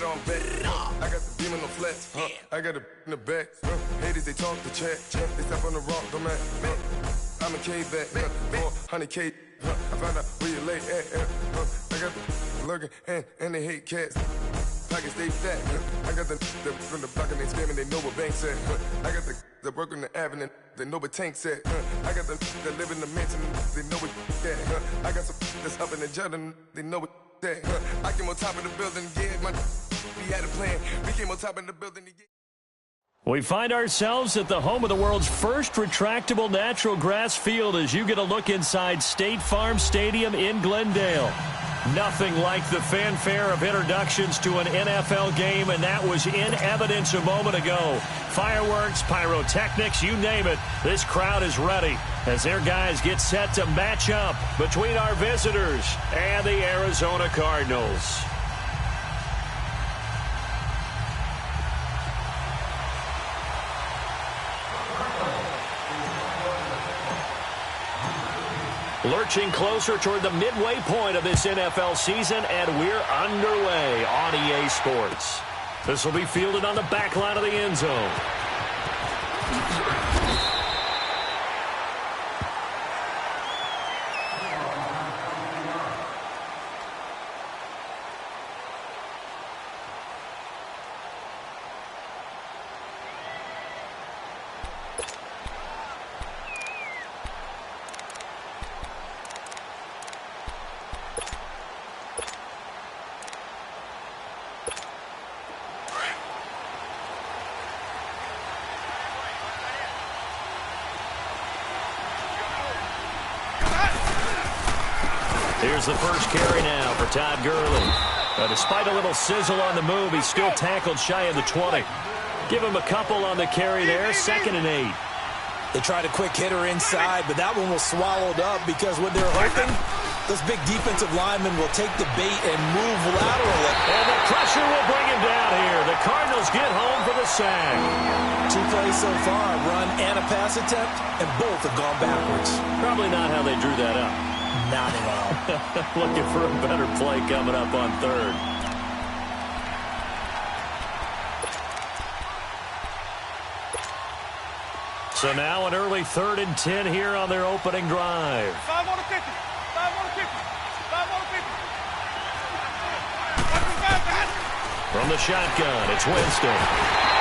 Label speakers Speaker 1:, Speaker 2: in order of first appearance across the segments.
Speaker 1: better on bet. I got the beam on the flex. I got the in the back. Haters, they talk the chat. They step on the rock, don't matter. I'm a K-back. 400K. I found out where you lay at. I got the lurking and they hate cats. Pockets stay fat. I got the from the block and they scamming, they know what banks at. I got the work on the avenue, they know what tanks at. I got the that live in the mansion, they know what that. I got some that's up in the jungle, they know what that. I came on top of the building, yeah, we had a plan. We came on top of the building, yeah.
Speaker 2: We find ourselves at the home of the world's first retractable natural grass field as you get a look inside State Farm Stadium in Glendale. Nothing like the fanfare of introductions to an NFL game, and that was in evidence a moment ago. Fireworks, pyrotechnics, you name it. This crowd is ready as their guys get set to match up between our visitors and the Arizona Cardinals. Lurching closer toward the midway point of this NFL season, and we're underway on EA Sports. This will be fielded on the back line of the end zone. Here's the first carry now for Todd Gurley. Despite a little sizzle on the move, he's still tackled shy of the 20. Give him a couple on the carry there, 2nd and 8.
Speaker 3: They tried a quick hitter inside, but that one was swallowed up because when they're hoping, those big defensive linemen will take the bait and move laterally.
Speaker 2: And the pressure will bring him down here. The Cardinals get home for the sack.
Speaker 3: 2 plays so far, a run and a pass attempt, and both have gone backwards.
Speaker 2: Probably not how they drew that up.
Speaker 3: Not at all.
Speaker 2: Looking for a better play coming up on 3rd. So now an early 3rd and 10 here on their opening drive.
Speaker 4: 5 on the 50. 5 on the 50. 5 on the 50.
Speaker 2: From the shotgun, it's Winston.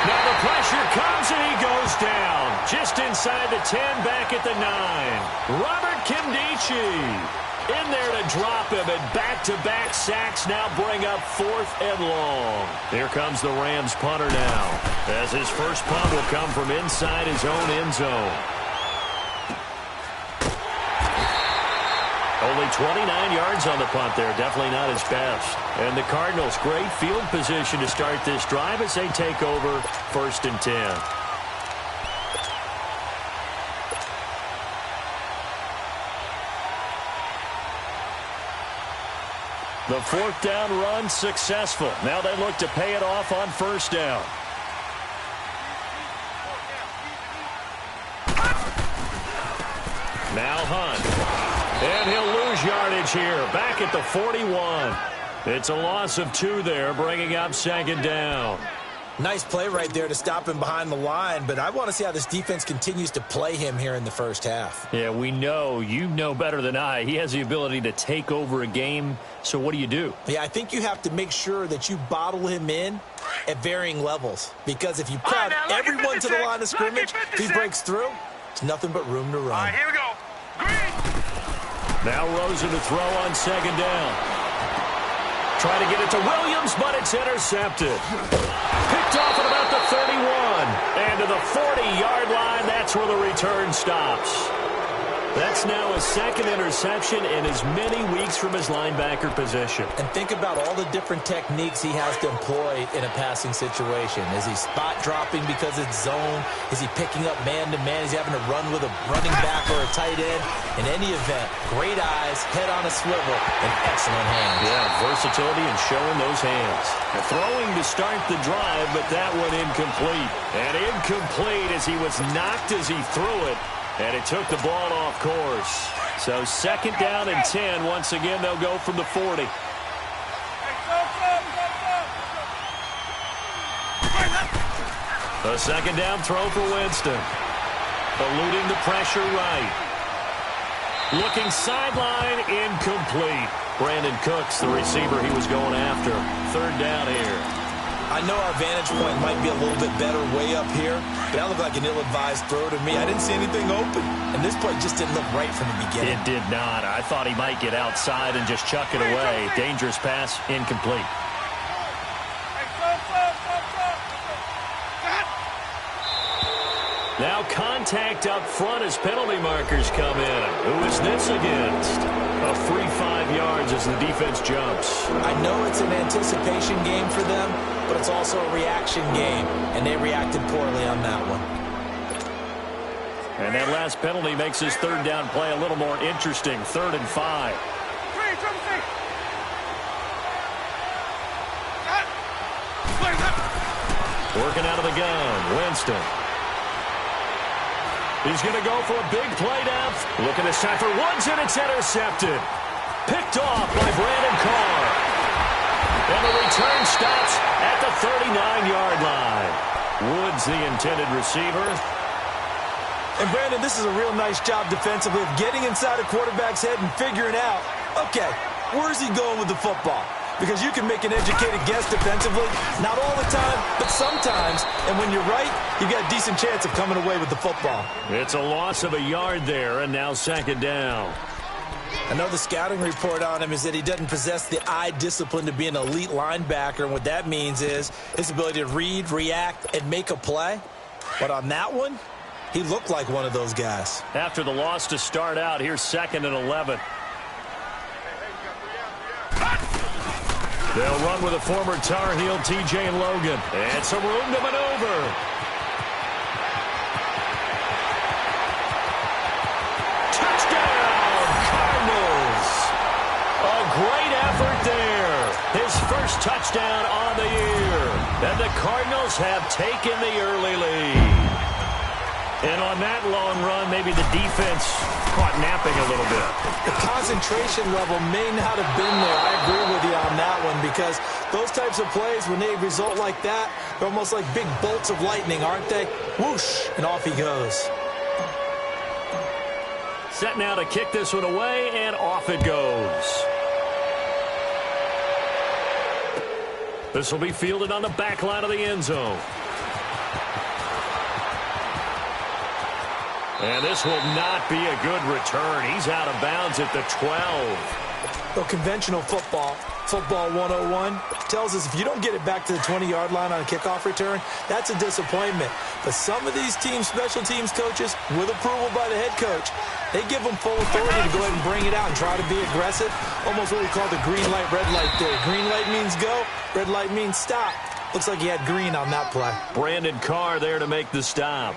Speaker 2: Now the pressure comes and he goes down. Just inside the 10, back at the 9. Robert Kimdichie in there to drop him, and back-to-back sacks now bring up 4th and long. Here comes the Rams punter now, as his first punt will come from inside his own end zone. Only 29 yards on the punt there. Definitely not his best. And the Cardinals, great field position to start this drive as they take over 1st and 10. The 4th down run successful. Now they look to pay it off on 1st down. Now Hunt. And he'll lose yardage here. Back at the 41. It's a loss of 2 there, bringing up 2nd down.
Speaker 3: Nice play right there to stop him behind the line, but I want to see how this defense continues to play him here in the first half.
Speaker 2: Yeah, we know. You know better than I. He has the ability to take over a game, so what do?
Speaker 3: Yeah, I think you have to make sure that you bottle him in at varying levels, because if you crowd everyone to the line of scrimmage, if he breaks through, it's nothing but room to run.
Speaker 4: All right, here we go. Green.
Speaker 2: Now Rosen to throw on 2nd down. Try to get it to Williams, but it's intercepted. Picked off at about the 31. And to the 40-yard line, that's where the return stops. That's now his 2nd interception in as many weeks from his linebacker position.
Speaker 3: And think about all the different techniques he has to employ in a passing situation. Is he spot dropping because it's zone? Is he picking up man-to-man? Is he having to run with a running back or a tight end? In any event, great eyes, head on a swivel, and excellent hands.
Speaker 2: Yeah, versatility and showing those hands. And throwing to start the drive, but that one incomplete. And incomplete as he was knocked as he threw it. And it took the ball off course. So 2nd down and 10. Once again, they'll go from the 40. A second down throw for Winston. Eluding the pressure right. Looking sideline, incomplete. Brandon Cooks, the receiver he was going after. Third down here.
Speaker 3: I know our vantage point might be a little bit better way up here, but that looked like an ill-advised throw to me. I didn't see anything open, and this play just didn't look right from the beginning.
Speaker 2: It did not. I thought he might get outside and just chuck it away. Dangerous pass, incomplete. Now contact up front as penalty markers come in. Who is this against? A free 5 yards as the defense jumps.
Speaker 3: I know it's an anticipation game for them, but it's also a reaction game, and they reacted poorly on that one.
Speaker 2: And that last penalty makes his third down play a little more interesting. 3rd and 5. Working out of the gun, Winston. He's going to go for a big play down. Looking to set for Woods, and it's intercepted. Picked off by Brandon Carr. And the return stops at the 39-yard line. Woods, the intended receiver.
Speaker 3: And, Brandon, this is a real nice job defensively of getting inside a quarterback's head and figuring out, okay, where's he going with the football? Because you can make an educated guess defensively, not all the time, but sometimes. And when you're right, you've got a decent chance of coming away with the football.
Speaker 2: It's a loss of a yard there, and now 2nd down.
Speaker 3: I know the scouting report on him is that he doesn't possess the eye discipline to be an elite linebacker. And what that means is his ability to read, react, and make a play. But on that one, he looked like one of those guys.
Speaker 2: After the loss to start out, here's 2nd and 11. They'll run with a former Tar Heel, TJ Logan. And some room to maneuver. Touchdown, Cardinals. A great effort there. His first touchdown on the year. And the Cardinals have taken the early lead. And on that long run, maybe the defense caught napping a little bit.
Speaker 3: The concentration level may not have been there. I agree with you on that one, because those types of plays, when they result like that, they're almost like big bolts of lightning, aren't they? Whoosh, and off he goes.
Speaker 2: Set now to kick this one away, and off it goes. This will be fielded on the back line of the end zone. And this will not be a good return. He's out of bounds at the 12.
Speaker 3: Well, conventional football 101, tells us if you don't get it back to the 20-yard line on a kickoff return, that's a disappointment. But some of these teams, special teams coaches, with approval by the head coach, they give them full authority to go ahead and bring it out and try to be aggressive. Almost what we call the green light, red light theory. Green light means go, red light means stop. Looks like he had green on that play.
Speaker 2: Brandon Carr there to make the stop.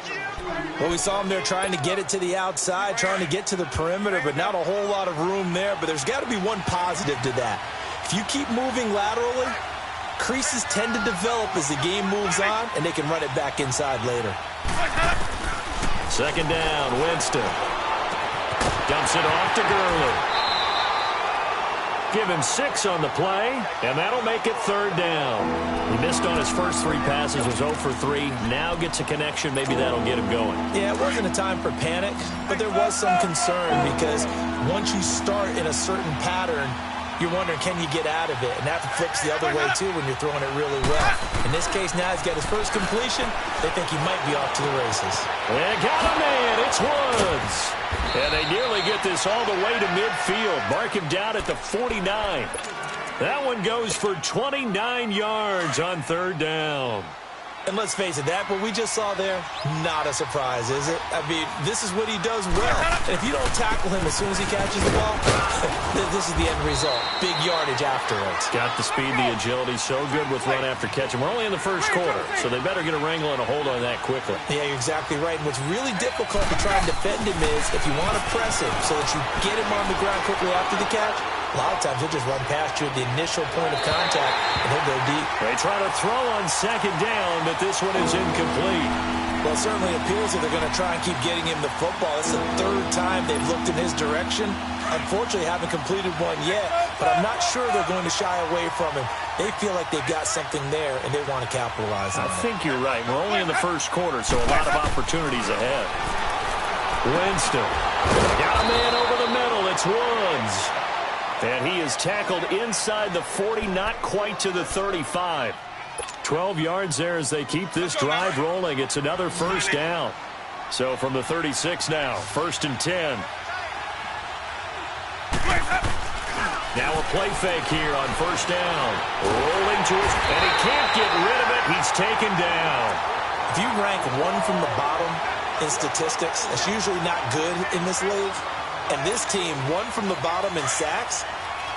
Speaker 3: Well, we saw him there trying to get it to the outside, trying to get to the perimeter, but not a whole lot of room there. But there's got to be one positive to that. If you keep moving laterally, creases tend to develop as the game moves on, and they can run it back inside later.
Speaker 2: 2nd down, Winston. Dumps it off to Gurley. Give him 6 on the play, and that'll make it 3rd down. He missed on his first 3 passes, was 0 for 3. Now gets a connection. Maybe that'll get him going.
Speaker 3: Yeah, it wasn't a time for panic, but there was some concern because once you start in a certain pattern, you're wondering, can you get out of it? And that flips the other way, too, when you're throwing it really well. In this case, now he's got his first completion. They think he might be off to the races.
Speaker 2: And got a man. It's Woods. And they nearly get this all the way to midfield. Mark him down at the 49. That one goes for 29 yards on 3rd down.
Speaker 3: And let's face it, that what we just saw there, not a surprise, is it? I mean, this is what he does well. And if you don't tackle him as soon as he catches the ball, this is the end result. Big yardage afterwards.
Speaker 2: Got the speed, the agility, so good with run after catch. And we're only in the first quarter, so they better get a wrangle and a hold on that quickly.
Speaker 3: Yeah, you're exactly right. And what's really difficult to try and defend him is if you want to press him so that you get him on the ground quickly after the catch, A lot of times he'll just run past you at the initial point of contact, and he'll go deep.
Speaker 2: They try to throw on second down, but this one is incomplete.
Speaker 3: Well, it certainly appears that they're going to try and keep getting him the football. This is the third time they've looked in his direction. Unfortunately, haven't completed one yet, but I'm not sure they're going to shy away from him. They feel like they've got something there, and they want to capitalize on it.
Speaker 2: I think you're right. We're only in the first quarter, so a lot of opportunities ahead. Winston. Got a man over the middle. It's Woods. And he is tackled inside the 40, not quite to the 35. 12 yards there as they keep this drive rolling. It's another first down. So from the 36 now, 1st and 10. Now a play fake here on 1st down. Rolling to his, and he can't get rid of it. He's taken down.
Speaker 3: If you rank one from the bottom in statistics, that's usually not good in this league. And this team, one from the bottom in sacks,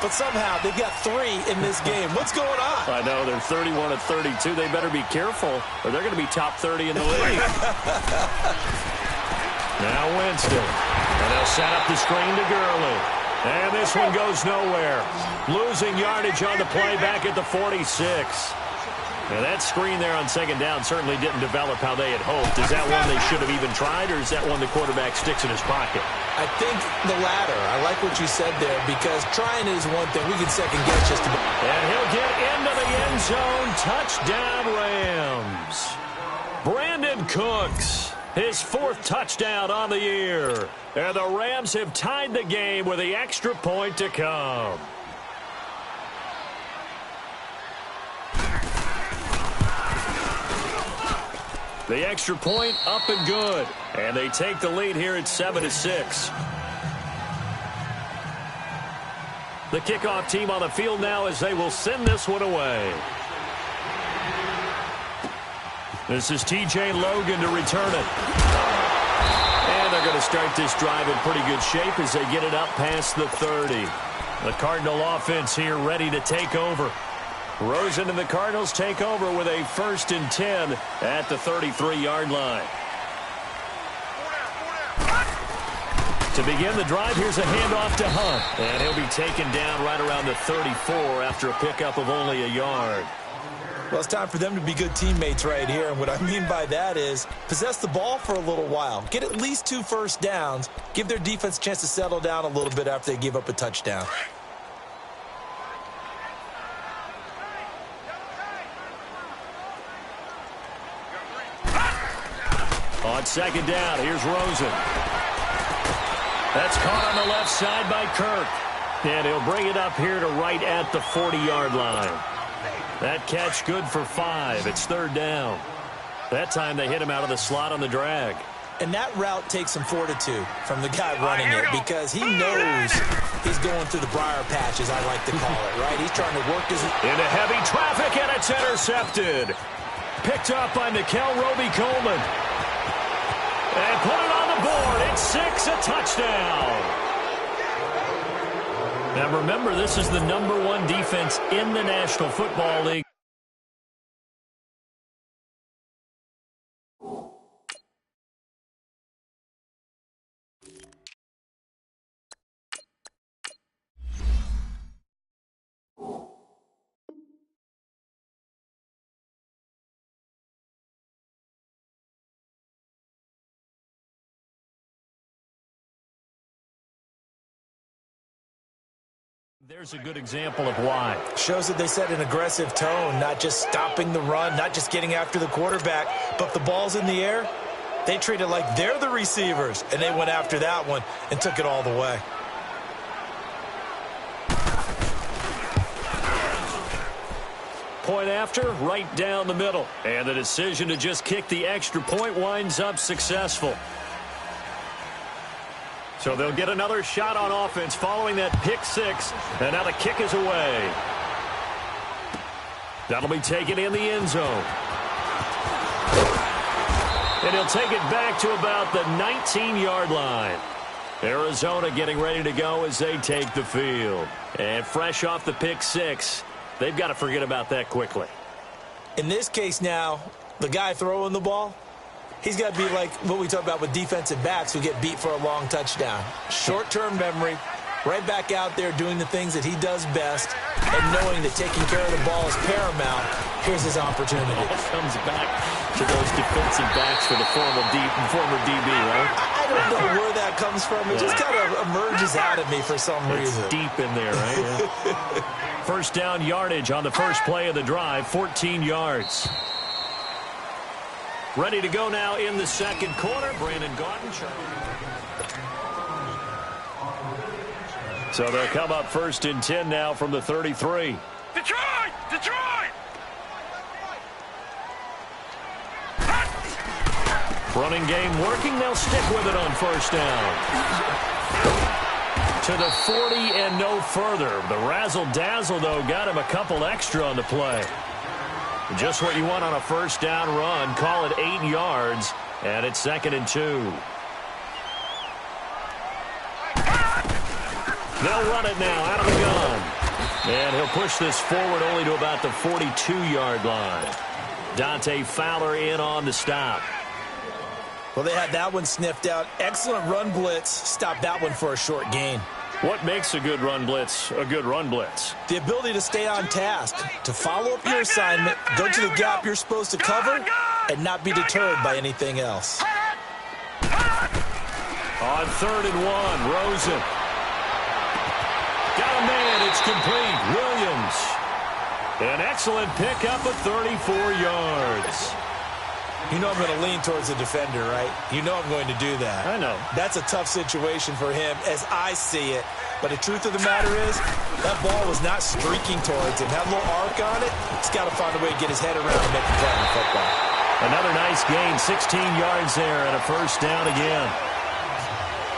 Speaker 3: but somehow they've got 3 in this game. What's going on?
Speaker 2: I know, they're 31 of 32. They better be careful, or they're going to be top 30 in the league. Now Winston. And they'll set up the screen to Gurley. And this one goes nowhere. Losing yardage on the play back at the 46. Now that screen there on 2nd down certainly didn't develop how they had hoped. Is that one they should have even tried, or is that one the quarterback sticks in his pocket?
Speaker 3: I think the latter. I like what you said there, because trying is one thing. We can second guess just about.
Speaker 2: And he'll get into the end zone. Touchdown, Rams. Brandon Cooks, his 4th touchdown on the year. And the Rams have tied the game with the extra point to come. The extra point up and good. And they take the lead here at 7-6. The kickoff team on the field now as they will send this one away. This is T.J. Logan to return it. And they're going to start this drive in pretty good shape as they get it up past the 30. The Cardinal offense here ready to take over. Rosen and the Cardinals take over with a 1st and 10 at the 33-yard line. To begin the drive, here's a handoff to Hunt. And he'll be taken down right around the 34 after a pickup of only a yard.
Speaker 3: Well, it's time for them to be good teammates right here. And what I mean by that is possess the ball for a little while. Get at least 2 first downs. Give their defense a chance to settle down a little bit after they give up a touchdown.
Speaker 2: On 2nd down, here's Rosen. That's caught on the left side by Kirk. And he'll bring it up here to right at the 40-yard line. That catch good for 5. It's 3rd down. That time they hit him out of the slot on the drag.
Speaker 3: And that route takes some fortitude from the guy running it, because he knows he's going through the briar patch, as I like to call it, right? He's trying to work his...
Speaker 2: Into heavy traffic, and it's intercepted. Picked up by Nickel Roby-Coleman. And put it on the board. It's 6, a touchdown. Now remember, this is the #1 defense in the National Football League. There's a good example of why.
Speaker 3: Shows that they set an aggressive tone, not just stopping the run, not just getting after the quarterback, but if the ball's in the air, they treat it like they're the receivers, and they went after that one and took it all the way.
Speaker 2: Point after, right down the middle. And the decision to just kick the extra point winds up successful. So they'll get another shot on offense following that pick 6. And now the kick is away. That'll be taken in the end zone. And he'll take it back to about the 19-yard line. Arizona getting ready to go as they take the field. And fresh off the pick 6, they've got to forget about that quickly.
Speaker 3: In this case now, the guy throwing the ball, he's got to be like what we talk about with defensive backs who get beat for a long touchdown. Short-term memory, right back out there doing the things that he does best, and knowing that taking care of the ball is paramount. Here's his opportunity.
Speaker 2: Comes back to those defensive backs for the former DB, right?
Speaker 3: I don't know where that comes from. It just kind of emerges out of me for some reason.
Speaker 2: It's deep in there, right? Yeah. First down yardage on the first play of the drive, 14 yards. Ready to go now in the second quarter. Brandon Gaudin. So they'll come up first and 10 now from the 33.
Speaker 4: Detroit! Detroit!
Speaker 2: Running game working. They'll stick with it on first down. To the 40 and no further. The razzle-dazzle, though, got him a couple extra on the play. Just what you want on a first down run. Call it 8 yards, and it's 2nd and 2. They'll run it now out of the gun. And he'll push this forward only to about the 42-yard line. Dante Fowler in on the stop.
Speaker 3: Well, they had that one sniffed out. Excellent run blitz. Stopped that one for a short gain.
Speaker 2: What makes a good run blitz a good run blitz?
Speaker 3: The ability to stay on task, to follow up your assignment, go to the gap you're supposed to cover, and not be deterred by anything else.
Speaker 2: On 3rd and 1, Rosen. Got a man, it's complete. Williams. An excellent pickup of 34 yards.
Speaker 3: You know I'm going to lean towards the defender, right? You know I'm going to do that.
Speaker 2: I know.
Speaker 3: That's a tough situation for him as I see it. But the truth of the matter is, that ball was not streaking towards him. Had a little arc on it. He's got to find a way to get his head around and make the play on the football.
Speaker 2: Another nice gain, 16 yards there, and a first down again.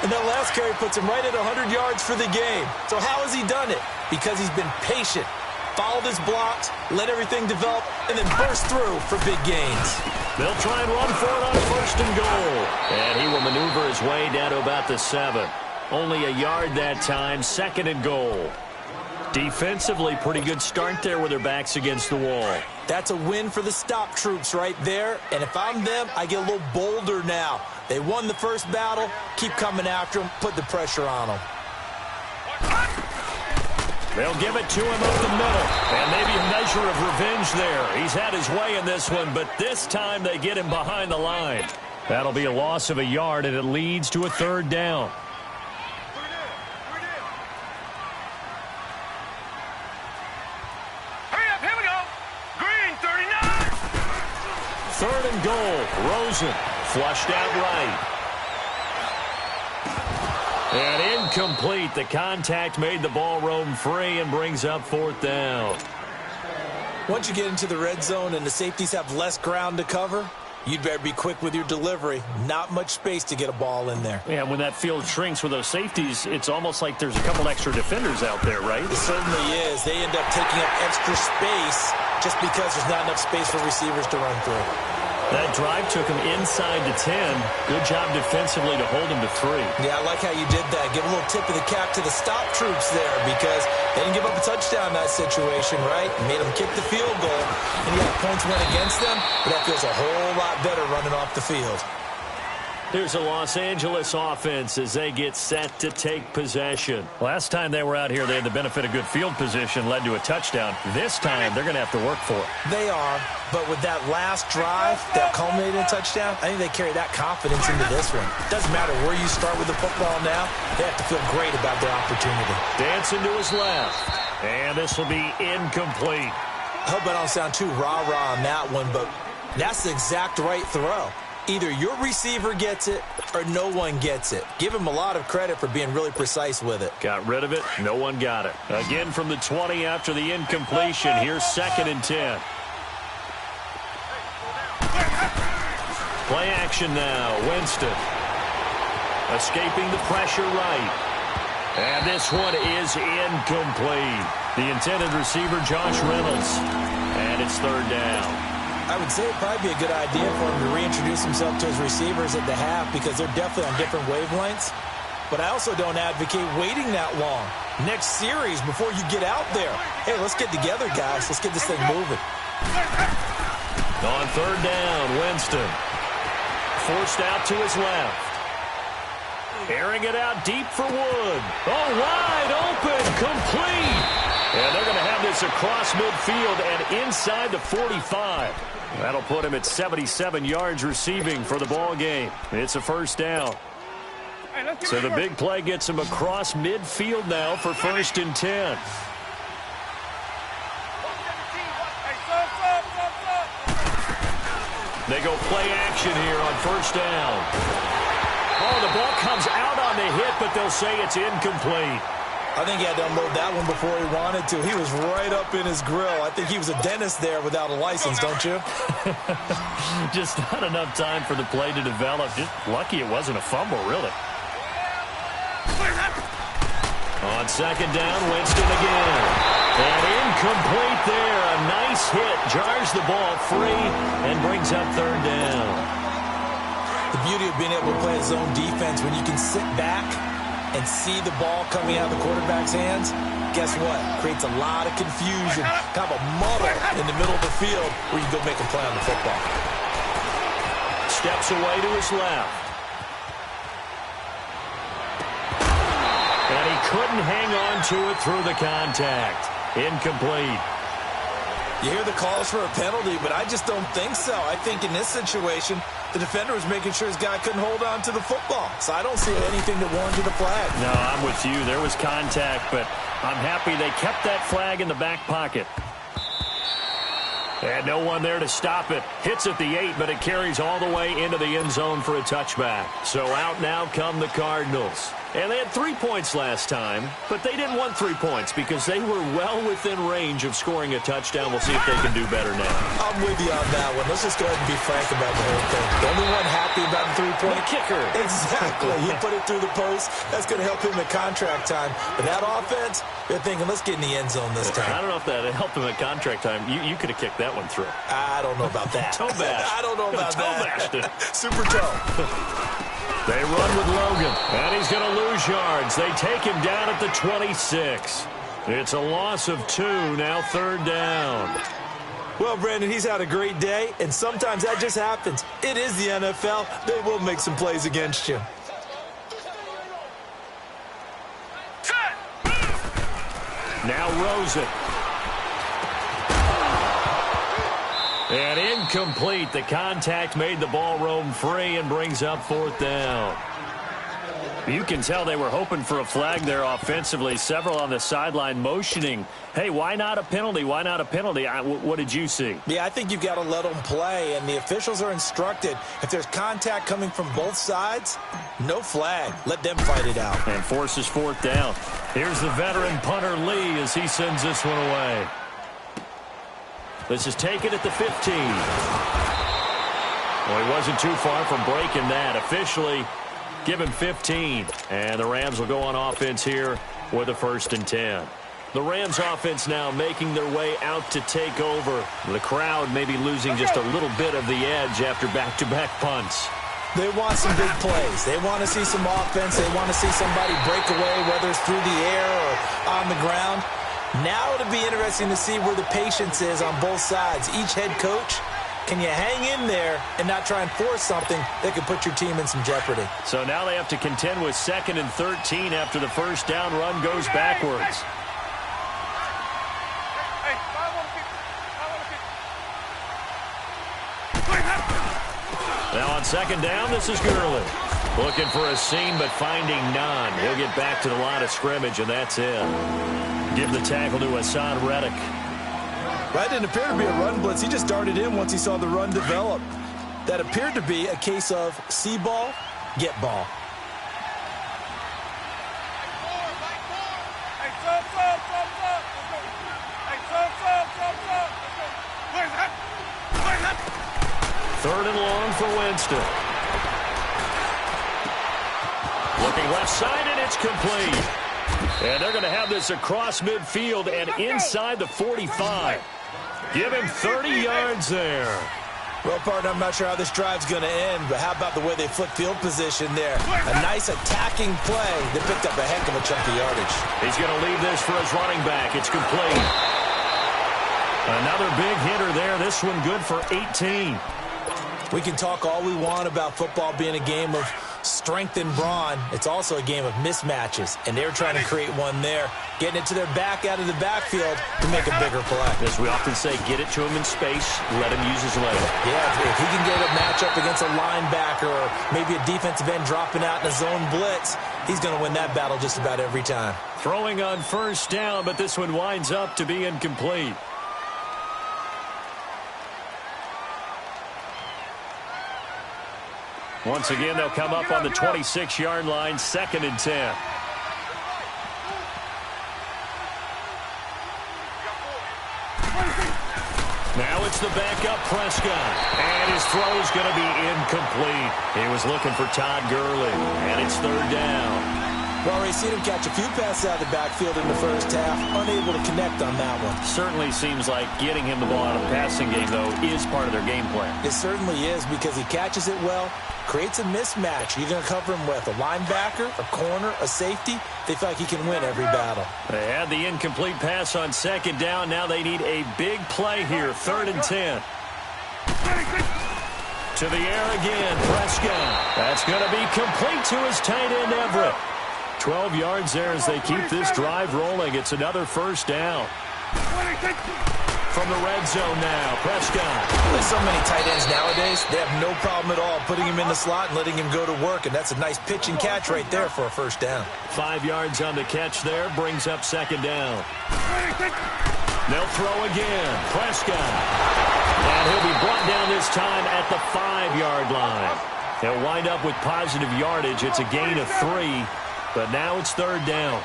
Speaker 3: And that last carry puts him right at 100 yards for the game. So how has he done it? Because he's been patient, followed his blocks, let everything develop, and then burst through for big gains.
Speaker 2: They'll try and run for it on 1st and goal. And he will maneuver his way down to about the 7. Only a yard that time, 2nd and goal. Defensively, pretty good start there with their backs against the wall.
Speaker 3: That's a win for the stop troops right there. And if I'm them, I get a little bolder now. They won the first battle. Keep coming after them. Put the pressure on them.
Speaker 2: They'll give it to him up the middle. And maybe a measure of revenge there. He's had his way in this one, but this time they get him behind the line. That'll be a loss of a yard, and it leads to a 3rd down.
Speaker 4: Hurry up, here we go. Green, 39.
Speaker 2: 3rd and goal. Rosen flushed out right. And incomplete. The contact made the ball roam free and brings up 4th down.
Speaker 3: Once you get into the red zone and the safeties have less ground to cover, you'd better be quick with your delivery. Not much space to get a ball in there.
Speaker 2: Yeah, when that field shrinks with those safeties, it's almost like there's a couple extra defenders out there, right?
Speaker 3: It certainly is. They end up taking up extra space just because there's not enough space for receivers to run through.
Speaker 2: That drive took him inside the 10. Good job defensively to hold him to 3.
Speaker 3: Yeah, I like how you did that. Give a little tip of the cap to the stop troops there because they didn't give up a touchdown in that situation, right? Made them kick the field goal. And yeah, points went against them, but that feels a whole lot better running off the field.
Speaker 2: Here's a Los Angeles offense as they get set to take possession. Last time they were out here, they had the benefit of good field position, led to a touchdown. This time, they're going to have to work for it.
Speaker 3: They are, but with that last drive that culminated in a touchdown, I think they carry that confidence into this one. Doesn't matter where you start with the football now, they have to feel great about their opportunity.
Speaker 2: Dancing to his left, and this will be incomplete.
Speaker 3: I hope I don't sound too rah-rah on that one, but that's the exact right throw. Either your receiver gets it or no one gets it. Give him a lot of credit for being really precise with it.
Speaker 2: Got rid of it. No one got it. Again from the 20 after the incompletion. Here's 2nd and 10. Play action now. Winston. Escaping the pressure right. And this one is incomplete. The intended receiver, Josh Reynolds. And it's 3rd down.
Speaker 3: I would say it'd probably be a good idea for him to reintroduce himself to his receivers at the half because they're definitely on different wavelengths. But I also don't advocate waiting that long. Next series, before you get out there, hey, let's get together, guys. Let's get this thing moving.
Speaker 2: On 3rd down, Winston. Forced out to his left. Airing it out deep for Wood. Oh, wide open, complete. And they're going to have this across midfield and inside the 45. That'll put him at 77 yards receiving for the ball game. It's a first down. So the big play gets him across midfield now for 1st and 10. They go play action here on 1st down. Oh, the ball comes out on the hit, but they'll say it's incomplete.
Speaker 3: I think he had to unload that one before he wanted to. He was right up in his grill. I think he was a dentist there without a license, don't you?
Speaker 2: Just not enough time for the play to develop. Just lucky it wasn't a fumble, really. On 2nd down, Winston again. And incomplete there. A nice hit. Jars the ball free and brings up 3rd down.
Speaker 3: The beauty of being able to play a zone defense when you can sit back and see the ball coming out of the quarterback's hands, guess what? Creates a lot of confusion, kind of a muddle in the middle of the field where you go make a play on the football.
Speaker 2: Steps away to his left. And he couldn't hang on to it through the contact. Incomplete.
Speaker 3: You hear the calls for a penalty, but I just don't think so. I think in this situation, the defender was making sure his guy couldn't hold on to the football. So I don't see anything that warranted a flag.
Speaker 2: No, I'm with you. There was contact, but I'm happy they kept that flag in the back pocket. And no one there to stop it. Hits at the 8, but it carries all the way into the end zone for a touchback. So out now come the Cardinals. And they had 3 points last time, but they didn't want 3 points because they were well within range of scoring a touchdown. We'll see if they can do better now.
Speaker 3: I'm with you on that one. Let's just go ahead and be frank about the whole thing. The only one happy about the 3-point
Speaker 2: kicker.
Speaker 3: Exactly. He put it through the post. That's going to help him at contract time. But that offense, they're thinking, let's get in the end zone this time.
Speaker 2: I don't know if that helped him at contract time. You could have kicked that one through.
Speaker 3: I don't know about that.
Speaker 2: Toe bash.
Speaker 3: I don't know about
Speaker 2: toe
Speaker 3: that.
Speaker 2: Bashed it.
Speaker 3: Super toe.
Speaker 2: They run with Logan, and he's going to lose yards. They take him down at the 26. It's a loss of 2, now 3rd down.
Speaker 3: Well, Brandon, he's had a great day, and sometimes that just happens. It is the NFL. They will make some plays against you.
Speaker 2: Now Rosen. And incomplete. The contact made the ball roam free and brings up 4th down. You can tell they were hoping for a flag there offensively. Several on the sideline motioning, hey, why not a penalty? Why not a penalty? What did you see?
Speaker 3: Yeah, I think you've got to let them play, and the officials are instructed. If there's contact coming from both sides, no flag. Let them fight it out.
Speaker 2: And forces 4th down. Here's the veteran punter Lee as he sends this one away. This is taken at the 15. Well, he wasn't too far from breaking that. Officially, give him 15. And the Rams will go on offense here with a 1st and 10. The Rams offense now making their way out to take over. The crowd maybe losing just a little bit of the edge after back-to-back punts.
Speaker 3: They want some big plays. They want to see some offense. They want to see somebody break away, whether it's through the air or on the ground. Now it'll be interesting to see where the patience is on both sides. Each head coach, can you hang in there and not try and force something that could put your team in some jeopardy?
Speaker 2: So now they have to contend with 2nd and 13 after the 1st down run goes backwards. Now on 2nd down, this is Gurley. Looking for a seam, but finding none. He'll get back to the line of scrimmage, and that's it. Give the tackle to Hassan Reddick.
Speaker 3: That didn't appear to be a run blitz. He just darted in once he saw the run develop. That appeared to be a case of see ball, get ball.
Speaker 2: Third and long for Winston. Looking left side, and it's complete. And they're going to have this across midfield and inside the 45. Give him 30 yards there.
Speaker 3: Well, partner, I'm not sure how this drive's going to end, but how about the way they flip field position there? A nice attacking play that picked up a heck of a chunk of yardage.
Speaker 2: He's going to leave this for his running back. It's complete. Another big hitter there. This one good for 18.
Speaker 3: We can talk all we want about football being a game of strength and brawn. It's also a game of mismatches, and they're trying to create one there, getting it to their back out of the backfield to make a bigger play.
Speaker 2: As we often say, get it to him in space, let him use his leg.
Speaker 3: Yeah, if he can get a matchup against a linebacker or maybe a defensive end dropping out in a zone blitz, he's going to win that battle just about every time.
Speaker 2: Throwing on first down, but this one winds up to be incomplete. Once again, they'll come up on the 26-yard line, 2nd and 10. Now it's the backup Prescott, and his throw is going to be incomplete. He was looking for Todd Gurley, and it's 3rd down.
Speaker 3: Well, we've seen him catch a few passes out of the backfield in the first half, unable to connect on that one.
Speaker 2: Certainly seems like getting him the ball out of the passing game, though, is part of their game plan.
Speaker 3: It certainly is, because he catches it well, creates a mismatch. You're going to cover him with a linebacker, a corner, a safety. They feel like he can win every battle.
Speaker 2: They had the incomplete pass on 2nd down. Now they need a big play here, 3rd and 10. To the air again, Prescott. That's going to be complete to his tight end, Everett. 12 yards there as they keep this drive rolling. It's another 1st down. From the red zone now, Prescott.
Speaker 3: There's so many tight ends nowadays, they have no problem at all putting him in the slot and letting him go to work, and that's a nice pitch and catch right there for a 1st down.
Speaker 2: 5 yards on the catch there, brings up 2nd down. They'll throw again, Prescott. And he'll be brought down this time at the 5-yard line. He'll wind up with positive yardage. It's a gain of 3. But now it's 3rd down.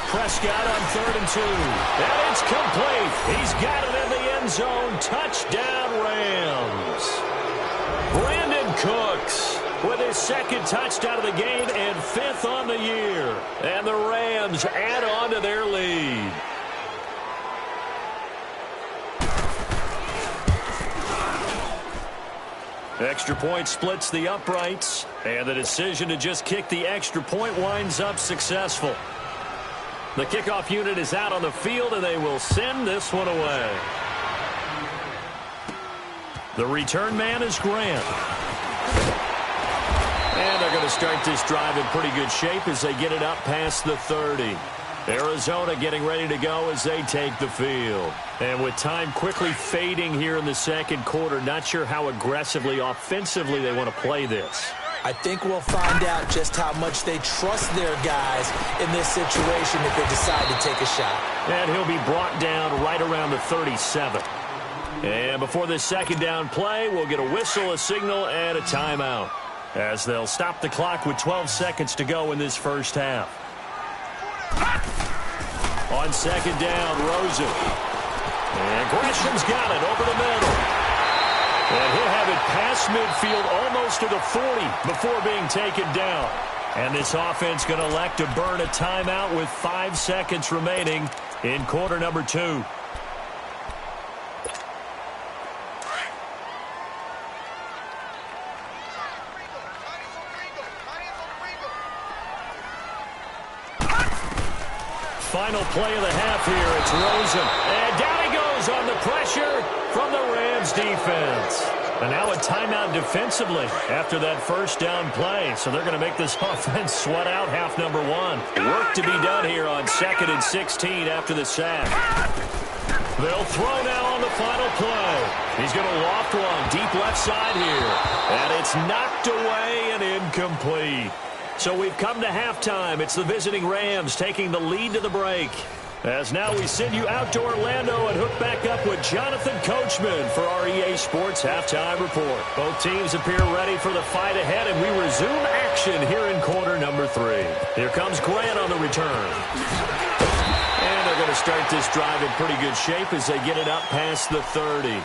Speaker 2: Prescott on 3rd and 2. And it's complete. He's got it in the end zone. Touchdown, Rams. Brandon Cooks with his 2nd touchdown of the game and 5th on the year. And the Rams add on to their lead. Extra point splits the uprights, and the decision to just kick the extra point winds up successful. The kickoff unit is out on the field, and they will send this one away. The return man is Grant. And they're going to start this drive in pretty good shape as they get it up past the 30. Arizona getting ready to go as they take the field. And with time quickly fading here in the 2nd quarter, not sure how aggressively, offensively they want to play this.
Speaker 3: I think we'll find out just how much they trust their guys in this situation if they decide to take a shot.
Speaker 2: And he'll be brought down right around the 37. And before this 2nd down play, we'll get a whistle, a signal, and a timeout, as they'll stop the clock with 12 seconds to go in this first half. On 2nd down, Rosen. And Gresham's got it over the middle. And he'll have it past midfield almost to the 40 before being taken down. And this offense going to elect to burn a timeout with 5 seconds remaining in quarter number 2. Final play of the half here. It's Rosen. And down he goes on the pressure from the Rams defense. And now a timeout defensively after that 1st down play. So they're going to make this offense sweat out half number 1. Work to be done here on 2nd and 16 after the sack. They'll throw now on the final play. He's going to loft one deep left side here. And it's knocked away and incomplete. So we've come to halftime. It's the visiting Rams taking the lead to the break. As now we send you out to Orlando and hook back up with Jonathan Coachman for our EA Sports Halftime Report. Both teams appear ready for the fight ahead, and we resume action here in quarter number 3. Here comes Grant on the return. And they're going to start this drive in pretty good shape as they get it up past the 30.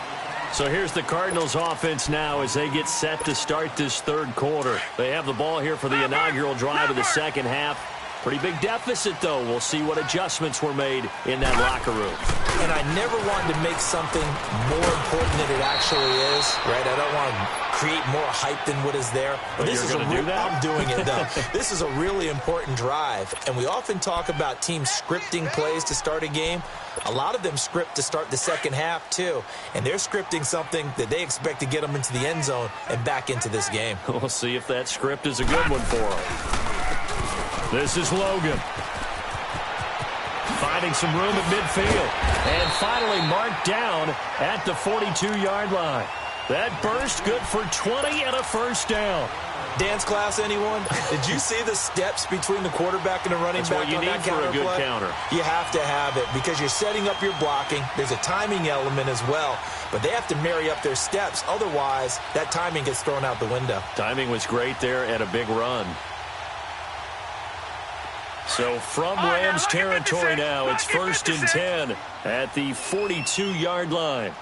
Speaker 2: So here's the Cardinals offense now as they get set to start this 3rd quarter. They have the ball here for the inaugural drive of the 2nd half. Pretty big deficit, though. We'll see what adjustments were made in that locker room.
Speaker 3: And I never wanted to make something more important than it actually is, right? I don't want to create more hype than what is there.
Speaker 2: But
Speaker 3: this
Speaker 2: you're
Speaker 3: is
Speaker 2: going to do that?
Speaker 3: I'm doing it, though. This is a really important drive, and we often talk about teams scripting plays to start a game. A lot of them script to start the second half, too, and they're scripting something that they expect to get them into the end zone and back into this game.
Speaker 2: We'll see if that script is a good one for them. This is Logan. Finding some room at midfield. And finally marked down at the 42-yard line. That burst good for 20 and a first down.
Speaker 3: Dance class, anyone? Did you see the steps between the quarterback and the running back on that counter play?
Speaker 2: That's what you need for a good counter.
Speaker 3: You have to have it because you're setting up your blocking. There's a timing element as well, but they have to marry up their steps. Otherwise, that timing gets thrown out the window.
Speaker 2: Timing was great there and a big run. So from Rams territory now, it's 1st and 10 at the 42-yard line.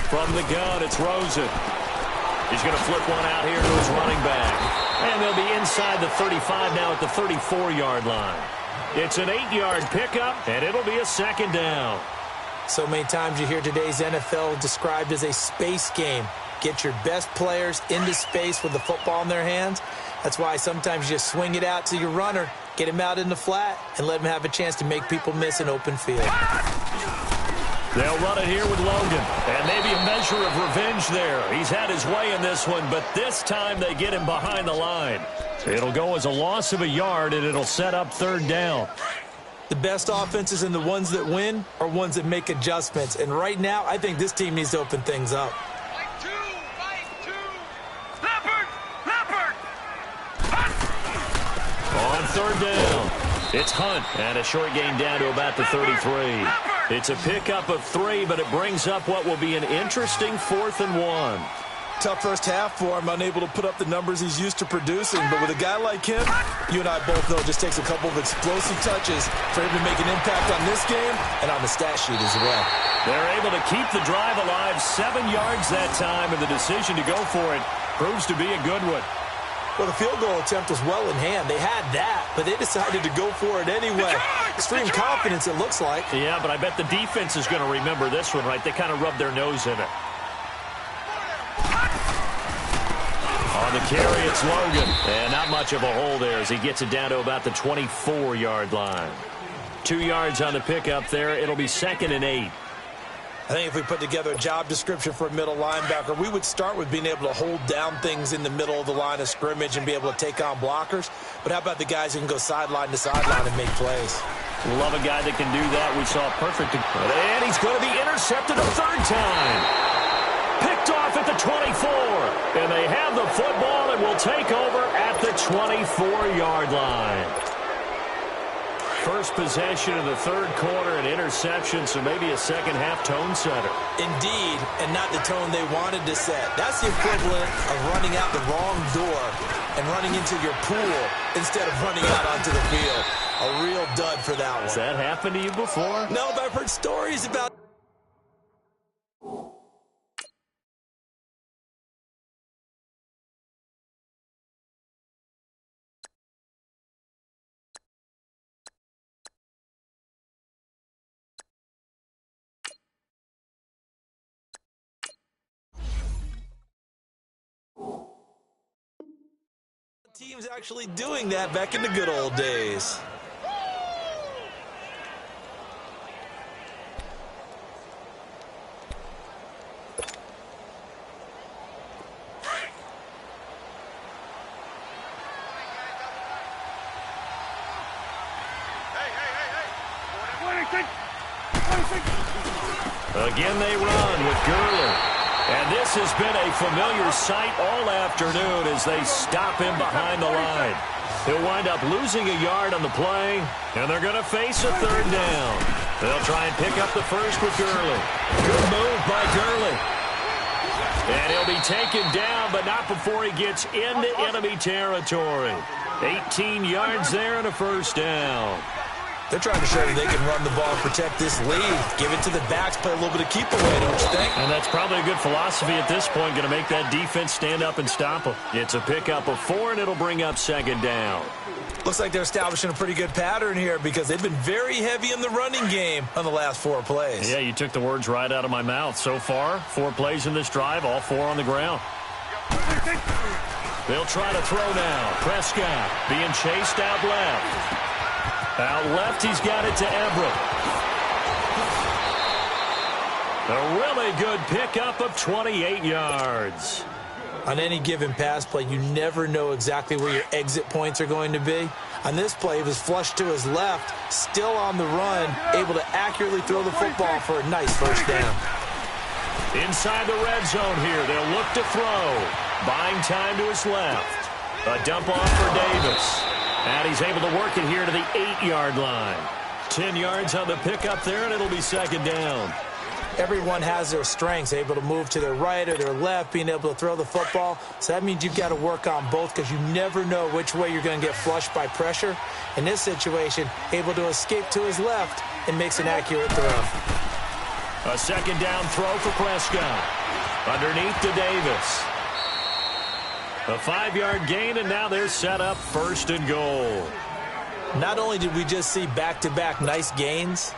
Speaker 2: From the gun, it's Rosen. He's going to flip one out here to his running back. And they'll be inside the 35 now at the 34-yard line. It's an 8-yard pickup, and it'll be a second down.
Speaker 3: So many times you hear today's NFL described as a space game. Get your best players into space with the football in their hands. That's why sometimes you just swing it out to your runner, get him out in the flat, and let him have a chance to make people miss an open field.
Speaker 2: They'll run it here with Logan, and maybe a measure of revenge there. He's had his way in this one, but this time they get him behind the line. It'll go as a loss of a yard, and it'll set up 3rd down.
Speaker 3: The best offenses and the ones that win are ones that make adjustments. And right now, I think this team needs to open things up.
Speaker 2: On 3rd down, it's Hunt, and a short gain down to about the 33. It's a pickup of 3, but it brings up what will be an interesting 4th and 1.
Speaker 3: Tough first half for him, unable to put up the numbers he's used to producing. But with a guy like him, you and I both know it just takes a couple of explosive touches for him to make an impact on this game and on the stat sheet as well.
Speaker 2: They're able to keep the drive alive, 7 yards that time, and the decision to go for it proves to be a good one.
Speaker 3: Well, the field goal attempt was well in hand. They had that, but they decided to go for it anyway. Extreme confidence, it looks like.
Speaker 2: Yeah, but I bet the defense is going to remember this one, right? They kind of rubbed their nose in it. On the carry, it's Logan. And not much of a hole there as he gets it down to about the 24-yard line. 2 yards on the pickup there. It'll be 2nd and 8.
Speaker 3: I think if we put together a job description for a middle linebacker, we would start with being able to hold down things in the middle of the line of scrimmage and be able to take on blockers. But how about the guys who can go sideline to sideline and make plays?
Speaker 2: Love a guy that can do that. We saw perfect. And he's going to be intercepted a 3rd time. Picked off at the 24. And they have the football and will take over at the 24-yard line. First possession of the 3rd quarter, an interception, so maybe a second-half tone setter.
Speaker 3: Indeed, and not the tone they wanted to set. That's the equivalent of running out the wrong door and running into your pool instead of running out onto the field. A real dud for that one.
Speaker 2: Has that happened to you before?
Speaker 3: No, but I've heard stories about... teams actually doing that back in the good old days.
Speaker 2: Again they run with Gurley. And this has been a familiar sight all afternoon as they stop him behind the line. He'll wind up losing a yard on the play, and they're going to face a 3rd down. They'll try and pick up the first with Gurley. Good move by Gurley. And he'll be taken down, but not before he gets into enemy territory. 18 yards there and a 1st down.
Speaker 3: They're trying to show that they can run the ball and protect this lead. Give it to the backs, play a little bit of keep away, don't you think?
Speaker 2: And that's probably a good philosophy at this point, going to make that defense stand up and stop them. It's a pickup of 4, and it'll bring up second down.
Speaker 3: Looks like they're establishing a pretty good pattern here because they've been very heavy in the running game on the last 4 plays.
Speaker 2: Yeah, you took the words right out of my mouth. So far, 4 plays in this drive, all 4 on the ground. They'll try to throw now. Prescott being chased out left. Out left, he's got it to Everett. A really good pickup of 28 yards.
Speaker 3: On any given pass play, you never know exactly where your exit points are going to be. On this play, he was flushed to his left, still on the run, able to accurately throw the football for a nice first down.
Speaker 2: Inside the red zone here, they'll look to throw. Buying time to his left. A dump off for Davis. And he's able to work it here to the 8-yard line. 10 yards on the pickup there, and it'll be second down.
Speaker 3: Everyone has their strengths, able to move to their right or their left, being able to throw the football. So that means you've got to work on both because you never know which way you're going to get flushed by pressure. In this situation, able to escape to his left and makes an accurate throw.
Speaker 2: A second down throw for Prescott. Underneath to Davis. A 5-yard gain, and now they're set up first and goal.
Speaker 3: Not only did we just see back-to-back nice gains,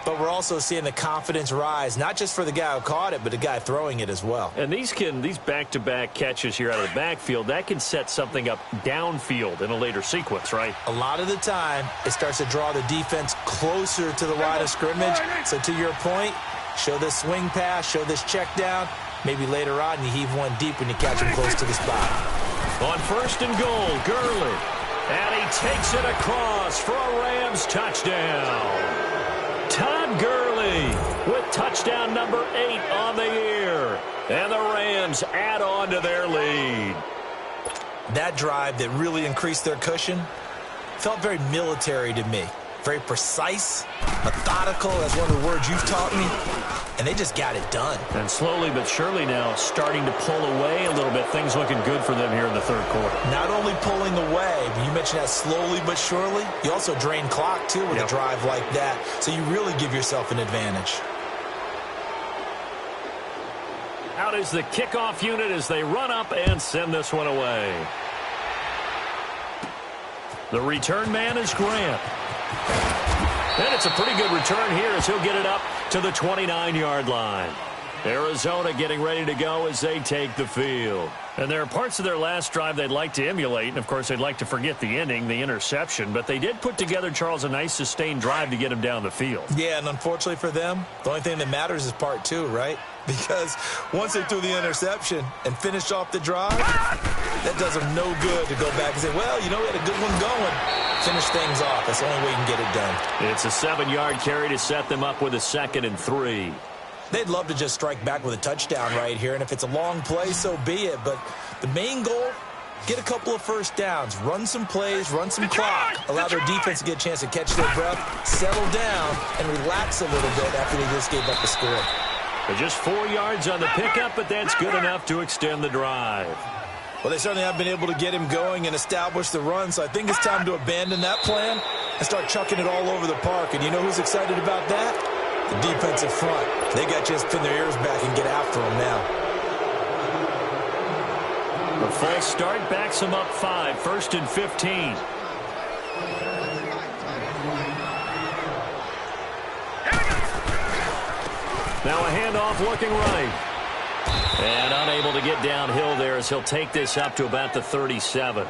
Speaker 3: but we're also seeing the confidence rise, not just for the guy who caught it, but the guy throwing it as well.
Speaker 2: And these back-to-back catches here out of the backfield, that can set something up downfield in a later sequence, right?
Speaker 3: A lot of the time, it starts to draw the defense closer to the line of scrimmage. So to your point, show this swing pass, show this check down. Maybe later on you heave one deep when you catch him close to the spot.
Speaker 2: On first and goal, Gurley. And he takes it across for a Rams touchdown. Todd Gurley with touchdown number 8 on the year. And the Rams add on to their lead.
Speaker 3: That drive that really increased their cushion felt very military to me. Very precise, methodical, that's one of the words you've taught me. And they just got it done.
Speaker 2: And slowly but surely now starting to pull away a little bit. Things looking good for them here in the third quarter.
Speaker 3: Not only pulling away, but you mentioned that slowly but surely. You also drain clock, too, with a drive like that. So you really give yourself an advantage.
Speaker 2: Out is the kickoff unit as they run up and send this one away. The return man is Grant. And it's a pretty good return here as he'll get it up to the 29-yard line. Arizona getting ready to go as they take the field. And there are parts of their last drive they'd like to emulate, and of course they'd like to forget the ending, the interception, but they did put together, Charles, a nice sustained drive to get him down the field.
Speaker 3: Yeah, and unfortunately for them, the only thing that matters is part 2, right? Because once they threw the interception and finished off the drive, that does them no good to go back and say, well, you know, we had a good one going. Finish things off. That's the only way you can get it done.
Speaker 2: It's a 7-yard carry to set them up with a 2nd and 3.
Speaker 3: They'd love to just strike back with a touchdown right here, and if it's a long play, so be it. But the main goal, get a couple of first downs, run some plays, run some clock, allow their defense to get a chance to catch their breath, settle down, and relax a little bit after they just gave up the score.
Speaker 2: They're just 4 yards on the pickup, but that's good enough to extend the drive.
Speaker 3: Well, they certainly have been able to get him going and establish the run, so I think it's time to abandon that plan and start chucking it all over the park. And you know who's excited about that? The defensive front. They got to just pin their ears back and get after him now.
Speaker 2: The false start backs him up 5, 1st and 15. Now a handoff looking right. And unable to get downhill there as he'll take this up to about the 37.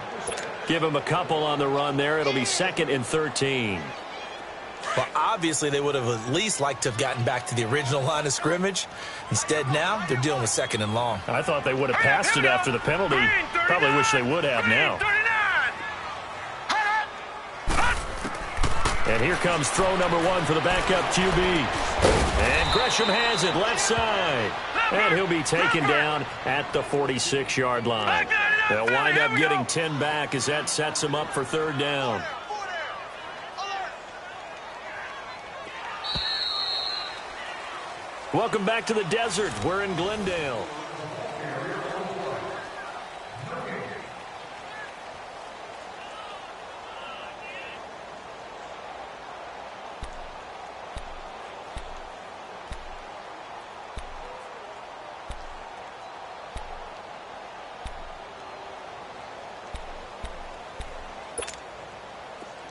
Speaker 2: Give him a couple on the run there. It'll be 2nd and 13.
Speaker 3: Well, obviously, they would have at least liked to have gotten back to the original line of scrimmage. Instead, now, they're dealing with 2nd and long.
Speaker 2: I thought they would have passed it after the penalty. Probably wish they would have now. And here comes throw number 1 for the backup QB. And Gresham has it left side. And he'll be taken down at the 46-yard line. They'll wind up getting 10 back as that sets them up for 3rd down. Welcome back to the desert. We're in Glendale.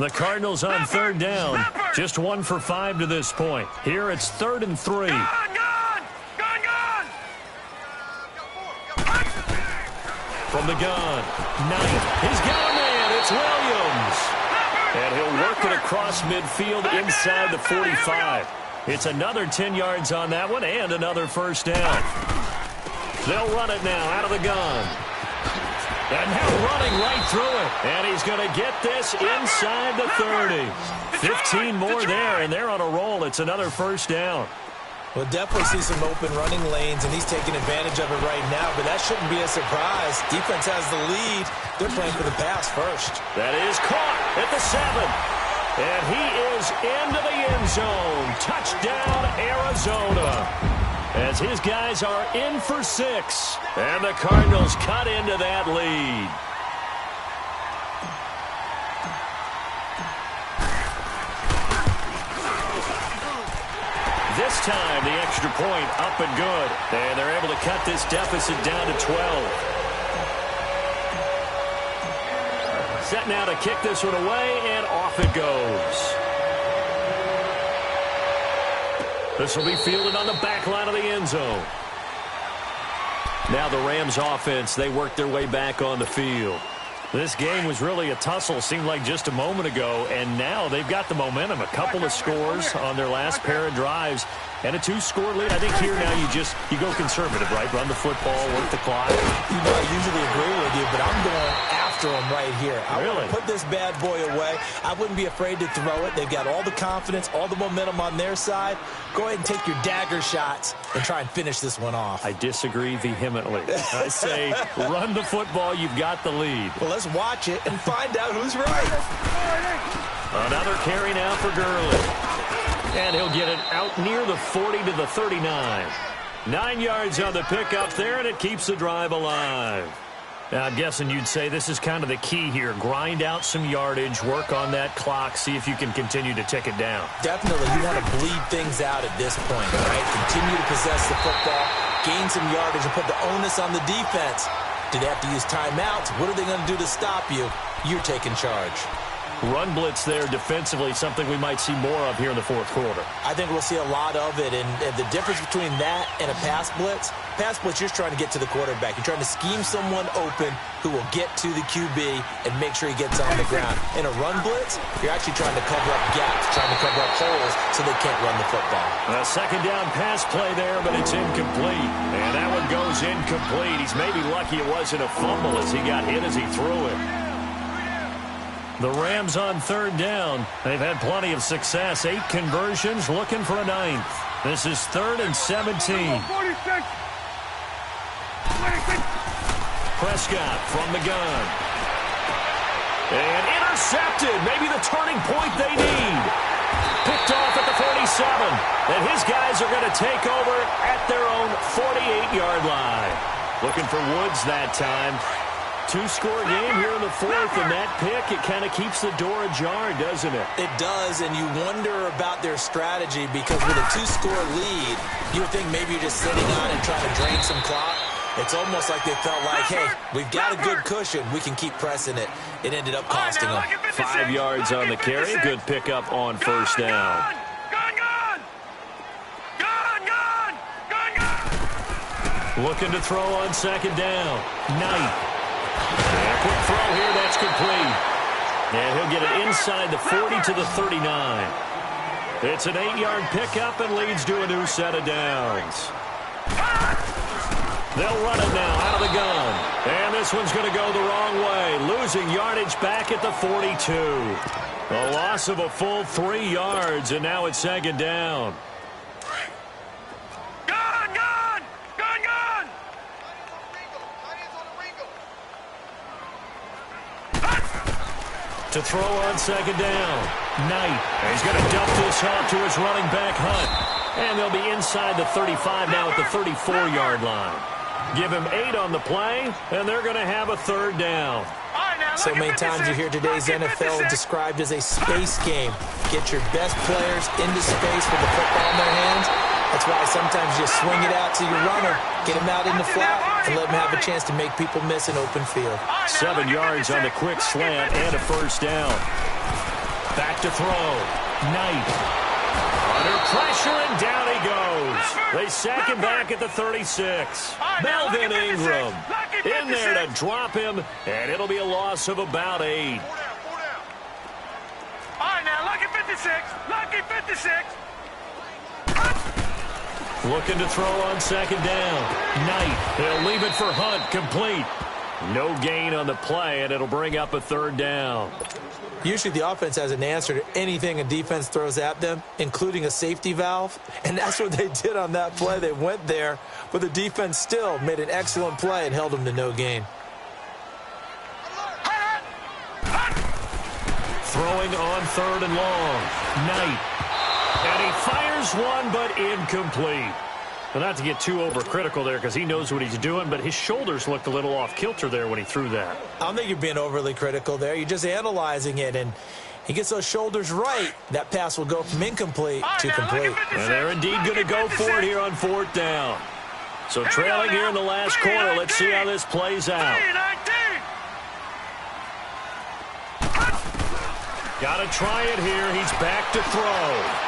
Speaker 2: The Cardinals on third down. Just 1 for 5 to this point. Here it's 3rd and 3. From the gun, Knight. He's got a man. It's Williams. And he'll work it across midfield inside the 45. It's another 10 yards on that one and another first down. They'll run it now out of the gun. And now running right through it. And he's going to get this inside the 30. 15 more there, and they're on a roll. It's another first down.
Speaker 3: We'll definitely see some open running lanes, and he's taking advantage of it right now, but that shouldn't be a surprise. Defense has the lead. They're playing for the pass first.
Speaker 2: That is caught at the 7. And he is into the end zone. Touchdown, Arizona. As his guys are in for 6. And the Cardinals cut into that lead. This time, the extra point up and good. And they're able to cut this deficit down to 12. Set now to kick this one away, and off it goes. This will be fielded on the back line of the end zone. Now the Rams offense, they work their way back on the field. This game was really a tussle, seemed like just a moment ago, and now they've got the momentum. A couple of scores on their last pair of drives, and a 2-score lead. I think here now you go conservative, right? Run the football, work the clock.
Speaker 3: You know, I usually agree with you, but I'm going after him right here. I want to put this bad boy away. I wouldn't be afraid to throw it. They've got all the confidence, all the momentum on their side. Go ahead and take your dagger shots and try and finish this one off.
Speaker 2: I disagree vehemently. I say run the football. You've got the lead.
Speaker 3: Well, let's watch it and find out who's right.
Speaker 2: Another carry now for Gurley. And he'll get it out near the 40 to the 39. 9 yards on the pickup there, and it keeps the drive alive. Now, I'm guessing you'd say this is kind of the key here. Grind out some yardage, work on that clock, see if you can continue to tick it down.
Speaker 3: Definitely. You want to bleed things out at this point, right? Continue to possess the football, gain some yardage, and put the onus on the defense. Do they have to use timeouts? What are they going to do to stop you? You're taking charge.
Speaker 2: Run blitz there defensively, something we might see more of here in the fourth quarter.
Speaker 3: I think we'll see a lot of it, and the difference between that and a pass blitz, you're just trying to get to the quarterback. You're trying to scheme someone open who will get to the QB and make sure he gets on the ground. In a run blitz, you're actually trying to cover up gaps, trying to cover up holes so they can't run the football.
Speaker 2: A second down pass play there, but it's incomplete. And that one goes incomplete. He's maybe lucky it wasn't a fumble as he got hit as he threw it. The Rams on third down. They've had plenty of success. 8 conversions, looking for a 9th. This is 3rd and 17. Prescott from the gun. And intercepted. Maybe the turning point they need. Picked off at the 47. And his guys are going to take over at their own 48-yard line. Looking for Woods that time. 2-score game here in the fourth, and that pick, it kind of keeps the door ajar, doesn't it?
Speaker 3: It does, and you wonder about their strategy because with a 2-score lead, you would think maybe you're just sitting on and trying to drain some clock. It's almost like they felt like, hey, we've got a good cushion. We can keep pressing it. It ended up costing them.
Speaker 2: 5 yards on the carry. Good pickup on first down. Looking to throw on second down. Knight. And a quick throw here, that's complete. And he'll get it inside the 40 to the 39. It's an 8-yard pickup and leads to a new set of downs. They'll run it now out of the gun. And this one's going to go the wrong way. Losing yardage back at the 42. A loss of a full 3 yards, and now it's second down. To throw on second down. Knight. He's going to dump this off to his running back, Hunt. And they'll be inside the 35 now at the 34-yard line. Give him 8 on the play, and they're going to have a third down.
Speaker 3: So many times you hear today's NFL described as a space game. Get your best players into space with the football in their hands. That's why sometimes you swing it out to your runner, get him out in the flat, and let him have a chance to make people miss an open field.
Speaker 2: 7 yards on the quick slant and a first down. Back to throw. Knight. Under pressure, and down he goes. They sack him back at the 36. Melvin Ingram in there to drop him, and it'll be a loss of about 8.
Speaker 4: All right, now, lucky 56. Lucky 56.
Speaker 2: Looking to throw on second down. Knight. He'll leave it for Hunt. Complete. No gain on the play, and it'll bring up a third down.
Speaker 3: Usually the offense has an answer to anything a defense throws at them, including a safety valve, and that's what they did on that play. They went there, but the defense still made an excellent play and held them to no gain.
Speaker 2: Throwing on third and long. Knight. And he fires one, but incomplete. Well, not to get too overcritical there because he knows what he's doing, but his shoulders looked a little off kilter there when he threw that.
Speaker 3: I don't think you're being overly critical there. You're just analyzing it, and he gets those shoulders right. That pass will go from incomplete to complete.
Speaker 2: And they're indeed going to go for it here on fourth down. So trailing here in the last quarter. Let's see how this plays out. Got to try it here. He's back to throw.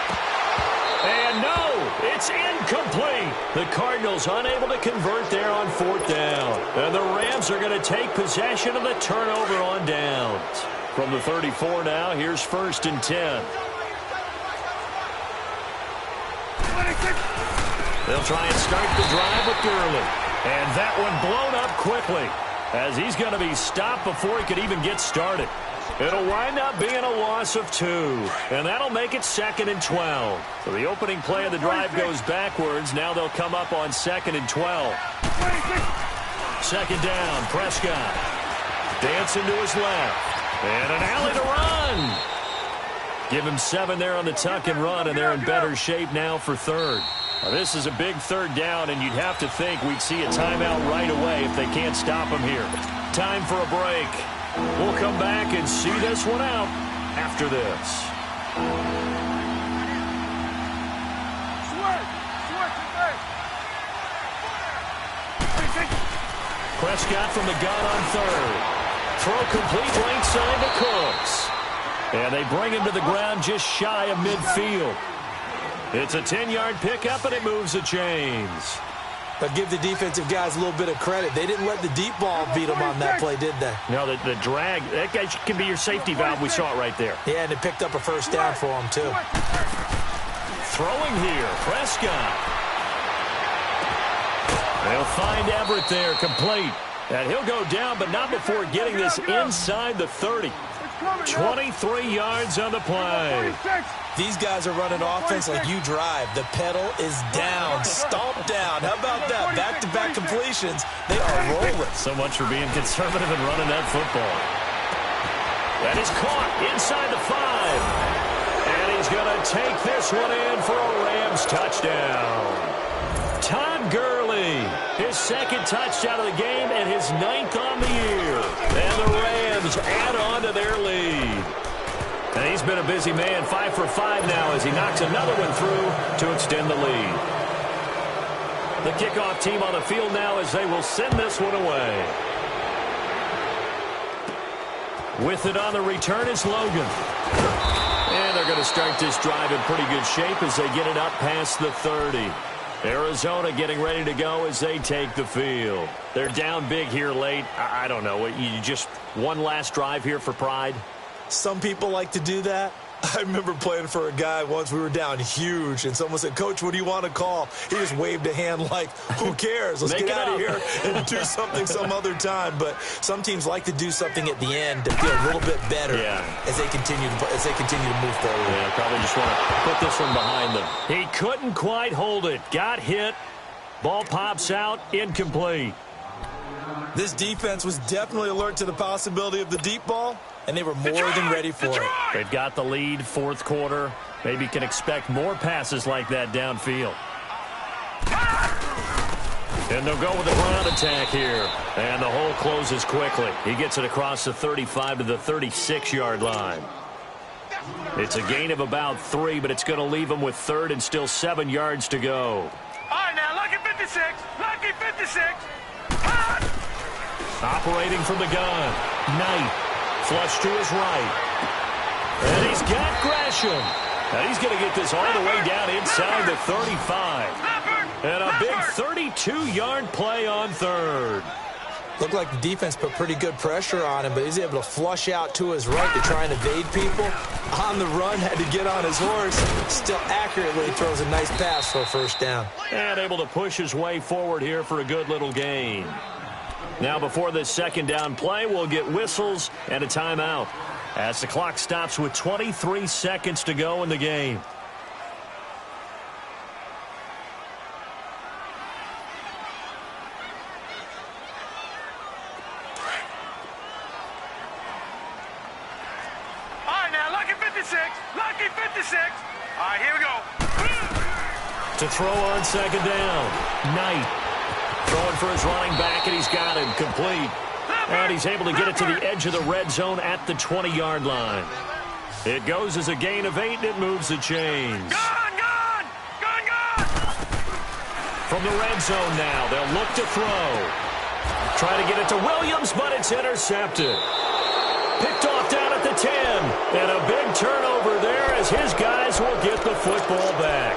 Speaker 2: And no, it's incomplete. The Cardinals unable to convert there on fourth down. And the Rams are going to take possession of the turnover on downs. From the 34 now, here's 1st and 10. They'll try and start the drive with Gurley. And that one blown up quickly as he's going to be stopped before he could even get started. It'll wind up being a loss of 2, and that'll make it 2nd and 12. So the opening play of the drive goes backwards. Now they'll come up on 2nd and 12. Second down, Prescott. Dancing to his left. And an alley to run. Give him 7 there on the tuck and run, and they're in better shape now for third. Now, this is a big third down, and you'd have to think we'd see a timeout right away if they can't stop him here. Time for a break. We'll come back and see this one out after this. Prescott from the gun on third. Throw complete right side to Cooks. And they bring him to the ground just shy of midfield. It's a 10-yard pickup, and it moves the chains.
Speaker 3: But give the defensive guys a little bit of credit. They didn't let the deep ball beat them on that play, did they?
Speaker 2: No, the drag, that guy can be your safety valve. We saw it right there.
Speaker 3: Yeah, and it picked up a first down for him, too.
Speaker 2: Throwing here, Prescott. They'll find Everett there, complete. And he'll go down, but not before getting this inside the 30. 23 yards on the play.
Speaker 3: These guys are running offense like you drive. The pedal is down, stomped down. How about that? Back-to-back completions. They are rolling.
Speaker 2: So much for being conservative and running that football. That is caught inside the 5. And he's going to take this one in for a Rams touchdown. Todd Gurley, his 2nd touchdown of the game and his 9th on the year. And the Rams add on to their lead. And he's been a busy man, 5 for 5 now as he knocks another one through to extend the lead. The kickoff team on the field now as they will send this one away. With it on the return is Logan. And they're going to start this drive in pretty good shape as they get it up past the 30. Arizona getting ready to go as they take the field. They're down big here late. I don't know. You just one last drive here for pride?
Speaker 3: Some people like to do that. I remember playing for a guy once. We were down huge, and someone said, "Coach, what do you want to call?" He just waved a hand like, who cares? Let's get out of here and do something some other time. But some teams like to do something at the end to feel a little bit better as they continue to move forward.
Speaker 2: Yeah, probably just want to put this one behind them. He couldn't quite hold it. Got hit. Ball pops out. Incomplete.
Speaker 3: This defense was definitely alert to the possibility of the deep ball, and they were more than ready for it.
Speaker 2: They've got the lead, 4th quarter. Maybe can expect more passes like that downfield. And they'll go with the ground attack here. And the hole closes quickly. He gets it across the 35 to the 36-yard line. It's a gain of about 3, but it's going to leave him with 3rd and still 7 yards to go.
Speaker 4: All right, now, lucky 56. Lucky 56.
Speaker 2: Operating from the gun. Knight. Flush to his right. And he's got Gresham. And he's going to get this all the way down inside the 35. And a big 32-yard play on third.
Speaker 3: Looked like the defense put pretty good pressure on him, but he's able to flush out to his right to try and evade people. On the run, had to get on his horse. Still accurately throws a nice pass for a first down.
Speaker 2: And able to push his way forward here for a good little gain. Now before this second down play, we'll get whistles and a timeout as the clock stops with 23 seconds to go in the game.
Speaker 4: All right, now, lucky 56. Lucky 56. All right, here we go.
Speaker 2: To throw on second down, Knight throwing for his running back, and he's got him complete. And he's able to get it to the edge of the red zone at the 20-yard line. It goes as a gain of 8, and it moves the chains.
Speaker 4: Gone, gone, gone, gone.
Speaker 2: From the red zone now, they'll look to throw. Try to get it to Williams, but it's intercepted. Picked off down at the 10. And a big turnover there as his guys will get the football back.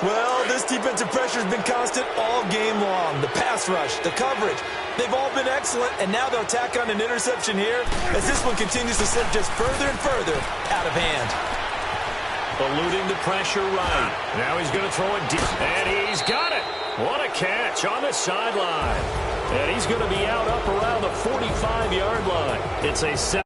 Speaker 3: Well, this defensive pressure has been constant all game long. The pass rush, the coverage, they've all been excellent, and now they'll tack on an interception here as this one continues to slip just further and further out of hand.
Speaker 2: Eluding the pressure right. Now he's going to throw it deep, and he's got it. What a catch on the sideline. And he's going to be out up around the 45-yard line. It's a